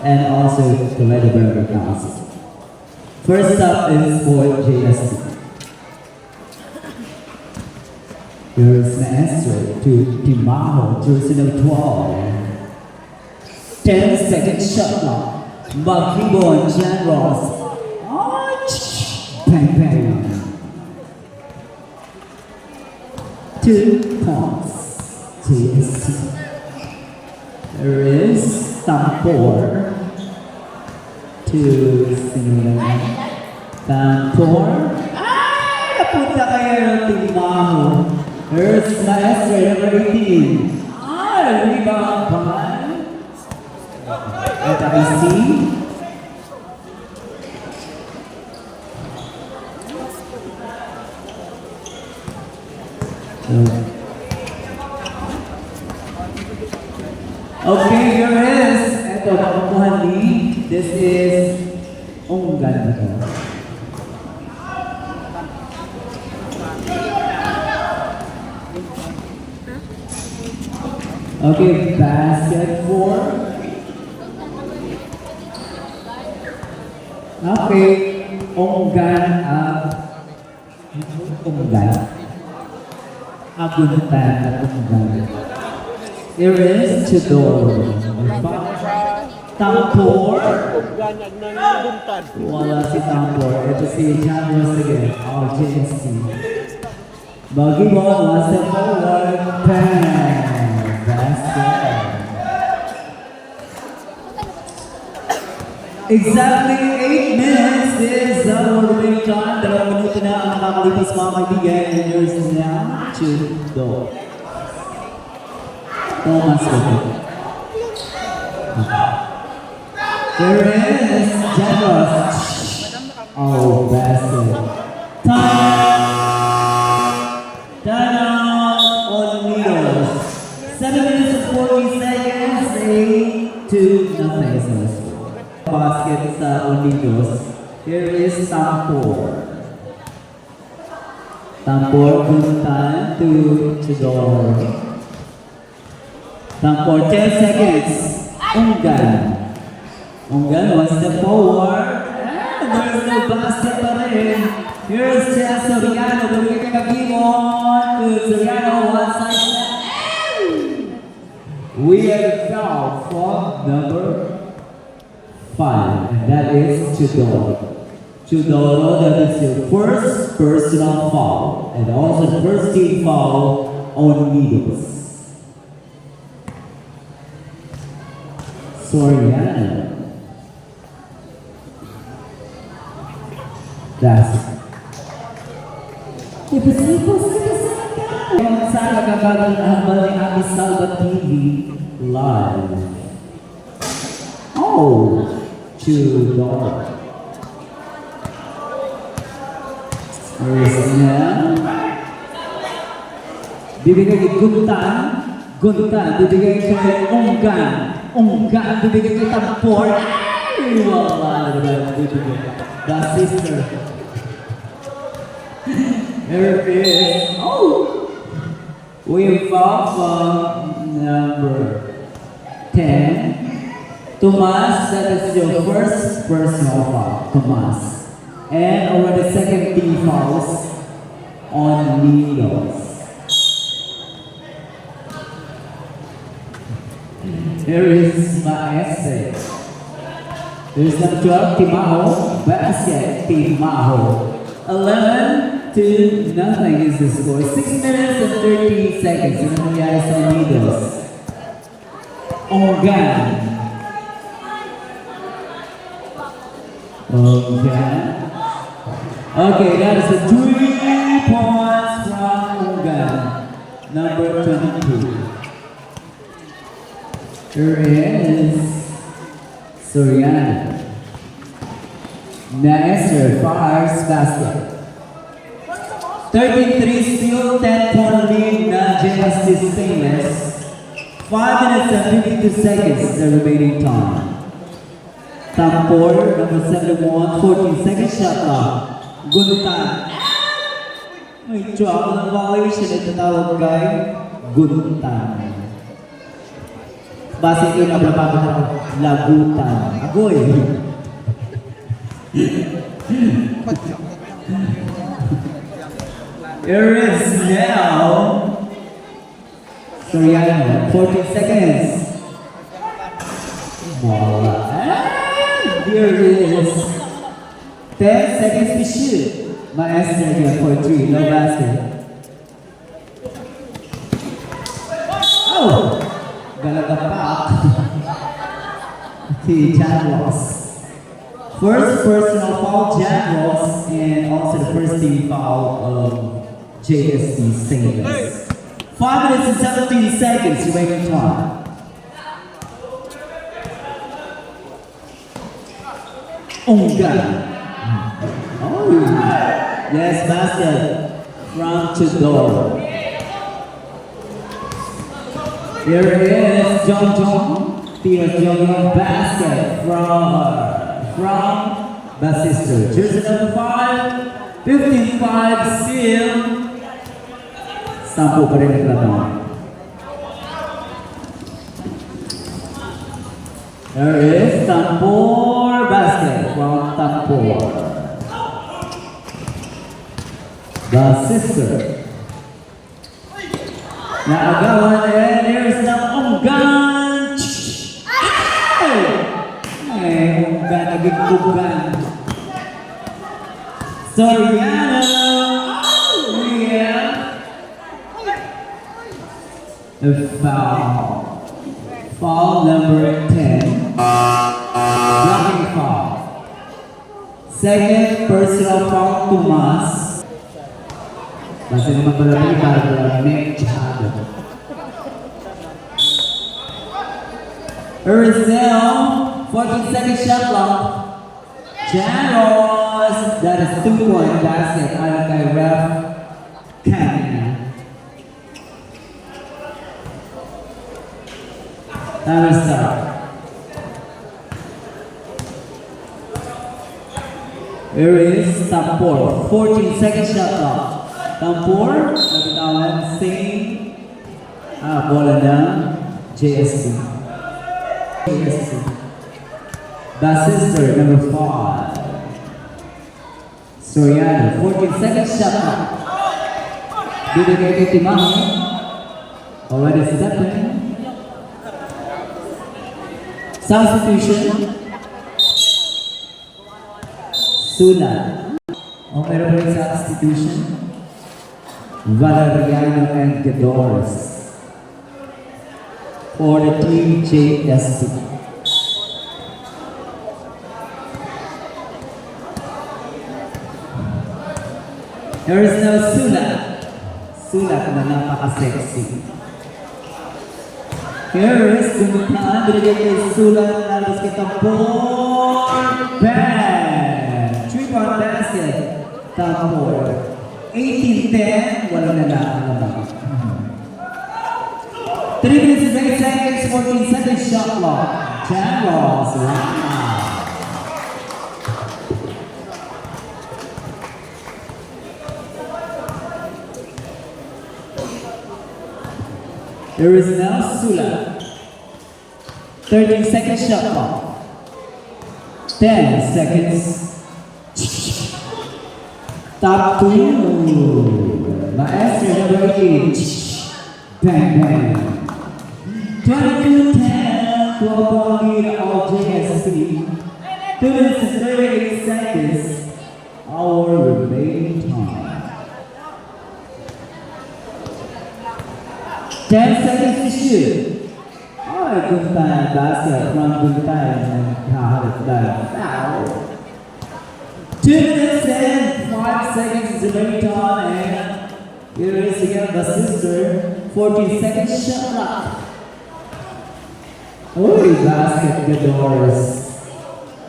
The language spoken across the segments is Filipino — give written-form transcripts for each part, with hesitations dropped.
and also the Lederberger Council. First up is for JSC. Here is Maestro to Timaho, jersey number 12. 10-second shot clock. Makibo and Jan Ross. Bang, bang. 2 points. JSC. There is Tampor to Sinulong. Tampor. Napunta kayo ng Timaho. There's Maestro number 18. Rebound pa. At IC. Okay, here is. Ito, makukuha ni. This is Unggan. Okay, basket 4. Okay, Unggan Unggan. Aguntan at Unggan. Here is Chidoro. Tampor. Wala si Tampor. Ito si Jan Ross again. JSC. Bagibon wants the forward pen. Basket. Exactly 8 minutes is our remaining time. 2 minuto na ang nakakalipas mga kaibigan. And yours is now Chidoro. Thomas Coco. There is Janos. Oh, basket. Time out on Needles. 7 minutes and 40 seconds. 8-0. Basket sa Unidos. Here is Tampor. Tampor punta to Chidoro. Tampor 10 seconds. Unggan. Unggan one step forward. And there's no basket pa rin. Here's Chess Soriano. Bumigay ka Gimon to Soriano. One side. We have foul for number 5. And that is Chidoro. Chidoro, that is your first personal foul. And also the first team foul on Needles. Soriano. That's it. Sa nagkakaroon ang Baliang Salva TV live. Oh, Chidoro. Bibigay kay Guntan. Guntan, bibigay kay Unggan. Unggan, bibigay kay Tampor. Ay, wala na bibigay. The sister. There is, we found from number 10. Tomas, that is your first personal foul, Tomas. And over the second team fouls on Needles. Here is Maese. There's number 12, Timaho. Basket, Timaho. 11-0 is the score. 6 minutes and 13 seconds. Ano nangyari sa Needles? Unggan. Okay, that is a 3 points from Unggan. Number 22. Here is Soriano. Maestro fires basket. 13-3 still 10-point lead na JSC Stainless. 5 minutes and 52 seconds the remaining time. Tampor, number 71, 14 second shot clock. Guntan. May trouble violation ito tawag kay Guntan. Base ito na blabado ng lagutan. Agoy! Here is now Soriano, 14 seconds. And here is 10 seconds to shoot. Maestro here for 3, no basket. Oh! Galagapak. Okay, Jan Ross. First personal foul, Jan Ross, and also the first team foul of JSC St. Louis. 5 minutes and 17 seconds remaining time. Onga. Oh, yes, basket from Tudor. Here is John John. There's John basket from Basister. Jersey number 5, 15-5 seal. Sampu pa rin ang laban. There is Tampor basket from Tampor. Basister. Naagawan, and there's the Onggan! Ay, Onggan, nagigkugan. Soriano! Oh, yeah! A foul. Foul number 10. Blocking foul. Second personal foul, Tomas. Basta naman pala para medjado. Urzel, 14-second shot clock. Jaros, that is 2-point basket. Ayon kay Ref Canada. Time start. Here is Tampor, 14-second shot clock. Tampor, nabitawan, same bola ng JSC. Basister, number 5. Soriano, 14-second shot clock. Bibigay kay Timahe. Already stepping. Substitution. Sula. O meron rin substitution. Valeriano and Gadores for the team JSC. There is no Sula. Sula na napaka-sexy. Here is Gumitaan. Binigay kay Sula na labas kay Tampor. Bang! 3-point basket. Tampor. 18-10, wala na lang naman. 3 minutes and 8 seconds, 14-second shot clock. Jaros, wow. There is now Sula. 13-second shot clock. 10 seconds. Top 2. Maestro number 8. Bang bang. 22-10. 12-point lead of JSC. 2 minutes and 38 seconds. Our remaining time. 10 seconds to shoot. Oh, good time. Basket from good time. And kahalit dahil. Foul. 2 minutes and 5 seconds is remaining time, and here is again the sister. 14-second shot clock. Oh, basket, Gadores.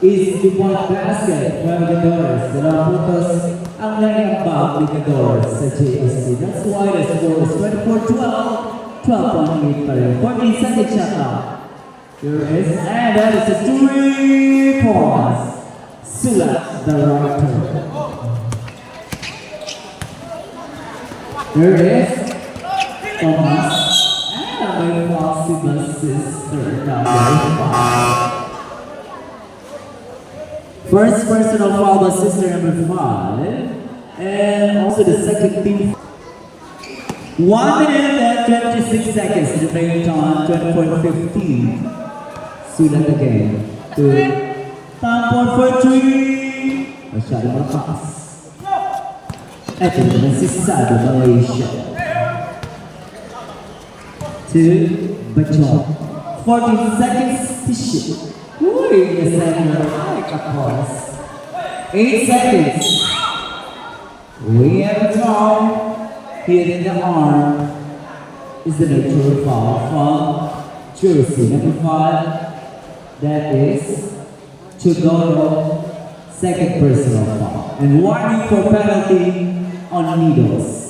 Easy 2-point basket from Gadores. Dalawang puntos ang nangyampag ni Gadores sa JSC. That's why the score is 24-12. 12-point lead pa rin. 14-second shot clock. Here is, and that is a 3 points. Sula, the writer. There is Thomas. And my possible sister number 5. First personal foul by sister number 5. And also the second team. 1 minute and 26 seconds remaining time, 24:15. Sulat again. Tampon for 3. Masyado malakas. Ito naman si Sado Malaysia. 2, Bachok. 14 seconds to shoot. Uy, the center. Ay, kapos. 8 seconds. We have a foul. Hit in the arm. Is the neutral foul from jersey number 5. That is Chugoro. Second personal foul. And warning for penalty on needles.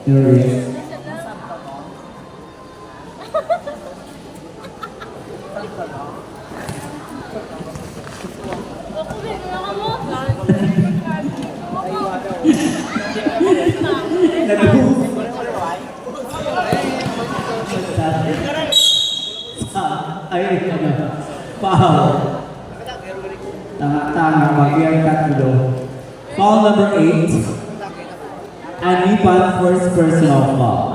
There it is. Ay, foul. Tanga-tanga, mag-iay tatlo. Foul number 8. Anipan first personal foul.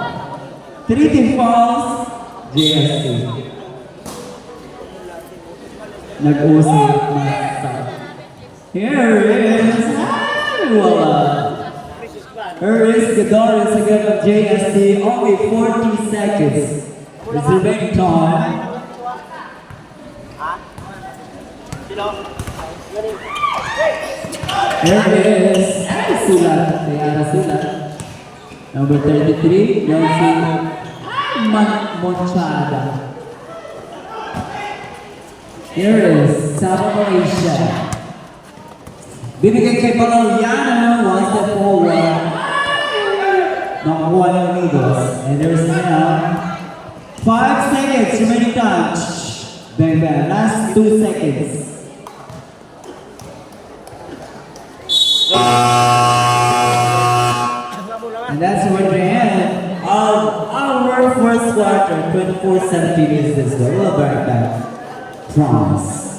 3 team fouls, JSC. Nag-usap na sa. Here is. Ay, wala. Here is Gadoris again of JSC. Only 40 seconds. It's remaining time. Here it is. Ay, sulat. Ayara sulat. Number 33, Nelson Monchada. Here is Sabo Malaysia. Bibigay kay Pangaliano, one step forward. Nakakuha ng Needles. And there's now 5 seconds remaining time. Bang bang, last 2 seconds. And that's where we end our first quarter. 24-17 is this. We'll be right back. Promise.